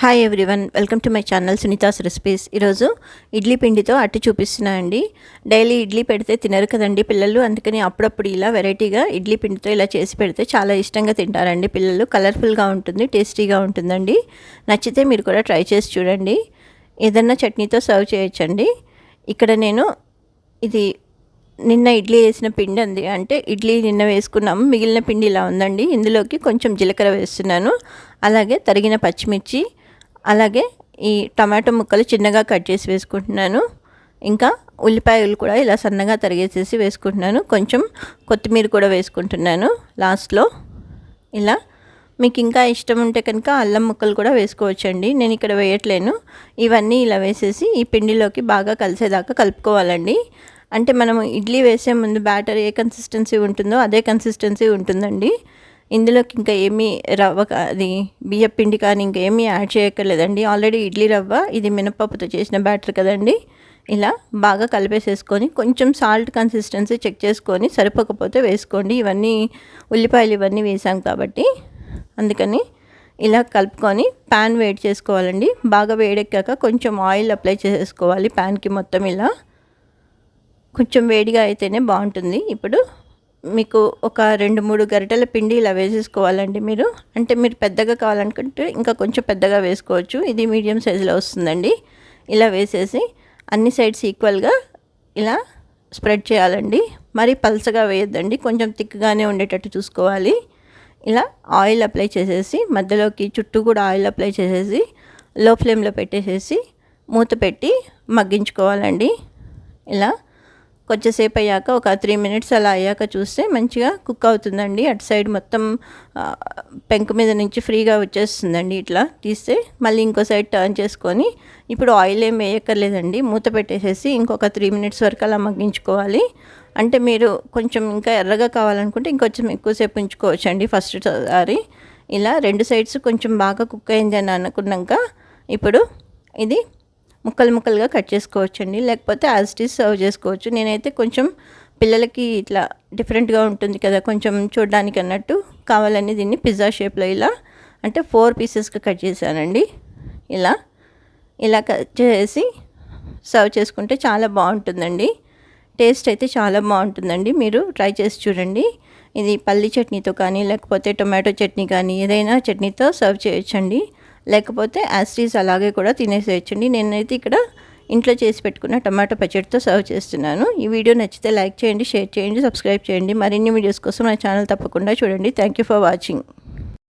Hi everyone, welcome to my channel Sunita's recipes. ఈరోజు ఇడ్లీ పిండితో అట్టి చూపిస్తున్నా అండి. డైలీ ఇడ్లీ పెడితే తినరు కదండి పిల్లలు, అందుకని అప్పుడప్పుడు ఇలా వెరైటీగా ఇడ్లీ పిండితో ఇలా చేసి పెడితే చాలా ఇష్టంగా తింటారండి పిల్లలు. కలర్ఫుల్గా ఉంటుంది, టేస్టీగా ఉంటుందండి. నచ్చితే మీరు కూడా ట్రై చేసి చూడండి. ఏదన్నా చట్నీతో సర్వ్ చేయొచ్చండి. ఇక్కడ నేను ఇది నిన్న ఇడ్లీ వేసిన పిండి ఉంది, అంటే ఇడ్లీ నిన్న వేసుకున్నాము, మిగిలిన పిండి ఇలా ఉందండి. ఇందులోకి కొంచెం జీలకర్ర వేస్తున్నాను, అలాగే తరిగిన పచ్చిమిర్చి, అలాగే ఈ టమాటో ముక్కలు చిన్నగా కట్ చేసి వేసుకుంటున్నాను. ఇంకా ఉల్లిపాయలు కూడా ఇలా సన్నగా తరిగేసేసి వేసుకుంటున్నాను. కొంచెం కొత్తిమీర కూడా వేసుకుంటున్నాను లాస్ట్లో. ఇలా మీకు ఇంకా ఇష్టం ఉంటే కనుక అల్లం ముక్కలు కూడా వేసుకోవచ్చండి, నేను ఇక్కడ వేయట్లేను. ఇవన్నీ ఇలా వేసేసి ఈ పిండిలోకి బాగా కలిసేదాకా కలుపుకోవాలండి. అంటే మనం ఇడ్లీ వేసే ముందు బ్యాటర్ ఏ కన్సిస్టెన్సీ ఉంటుందో అదే కన్సిస్టెన్సీ ఉంటుందండి. ఇందులోకి ఇంకా ఏమీ రవ్వ అది బియ్య పిండి కానీ ఇంకేమీ యాడ్ చేయక్కర్లేదండి. ఆల్రెడీ ఇడ్లీ రవ్వ, ఇది మినపప్పుతో చేసిన బ్యాటర్ కదండి. ఇలా బాగా కలిపేసేసుకొని కొంచెం సాల్ట్ కన్సిస్టెన్సీ చెక్ చేసుకొని సరిపోకపోతే వేసుకోండి. ఇవన్నీ ఉల్లిపాయలు ఇవన్నీ వేసాం కాబట్టి అందుకని ఇలా కలుపుకొని ప్యాన్ వేడి చేసుకోవాలండి. బాగా వేడెక్కాక కొంచెం ఆయిల్ అప్లై చేసేసుకోవాలి ప్యాన్కి మొత్తం. ఇలా కొంచెం వేడిగా అయితేనే బాగుంటుంది. ఇప్పుడు మీకు ఒక 2-3 గరిటెల పిండి ఇలా వేసేసుకోవాలండి మీరు. అంటే మీరు పెద్దగా కావాలనుకుంటే ఇంకా కొంచెం పెద్దగా వేసుకోవచ్చు. ఇది మీడియం సైజులో వస్తుందండి. ఇలా వేసేసి అన్ని సైడ్స్ ఈక్వల్గా ఇలా స్ప్రెడ్ చేయాలండి. మరి పల్చగా వేయొద్దండి, కొంచెం థిక్గానే ఉండేటట్టు చూసుకోవాలి. ఇలా ఆయిల్ అప్లై చేసేసి మధ్యలోకి చుట్టూ కూడా ఆయిల్ అప్లై చేసేసి లో ఫ్లేమ్లో పెట్టేసేసి మూత పెట్టి మగ్గించుకోవాలండి. ఇలా కొంచెంసేపు అయ్యాక ఒక 3 మినిట్స్ అలా అయ్యాక చూస్తే మంచిగా కుక్ అవుతుందండి. అటు సైడ్ మొత్తం పెంకు మీద నుంచి ఫ్రీగా వచ్చేస్తుందండి. ఇట్లా తీస్తే మళ్ళీ ఇంకో సైడ్ టర్న్ చేసుకొని, ఇప్పుడు ఆయిల్ ఏం వేయక్కర్లేదండి, మూత పెట్టేసేసి ఇంకొక 3 మినిట్స్ వరకు అలా మగ్గించుకోవాలి. అంటే మీరు కొంచెం ఇంకా ఎర్రగా కావాలనుకుంటే ఇంకొంచెం ఎక్కువసేపు ఉంచుకోవచ్చు అండి. ఫస్ట్ సారి ఇలా 2 సైడ్స్ కొంచెం బాగా కుక్ అయింది అని అనుకున్నాక ఇప్పుడు ఇది ముక్కలుగా కట్ చేసుకోవచ్చండి, లేకపోతే యాజ్ ఇట్ ఈజ్ సర్వ్ చేసుకోవచ్చు. నేనైతే కొంచెం పిల్లలకి ఇట్లా డిఫరెంట్గా ఉంటుంది కదా, కొంచెం చూడడానికి అన్నట్టు కావాలని దీన్ని పిజ్జా షేప్లో ఇలా అంటే 4 పీసెస్గా కట్ చేశానండి. ఇలా కట్ చేసి సర్వ్ చేసుకుంటే చాలా బాగుంటుందండి. టేస్ట్ అయితే చాలా బాగుంటుందండి, మీరు ట్రై చేసి చూడండి. ఇది పల్లి చట్నీతో కానీ లేకపోతే టొమాటో చట్నీ కానీ ఏదైనా చట్నీతో సర్వ్ చేయొచ్చండి, లేకపోతే యాస్టీస్ అలాగే కూడా తినేసేయచ్చండి. నేనైతే ఇక్కడ ఇంట్లో చేసి పెట్టుకున్న టమాటో పచ్చడితో సర్వ్ చేస్తున్నాను. ఈ వీడియో నచ్చితే లైక్ చేయండి, షేర్ చేయండి, సబ్స్క్రైబ్ చేయండి. మరిన్ని వీడియోస్ కోసం నా ఛానల్ తప్పకుండా చూడండి. Thank you for watching.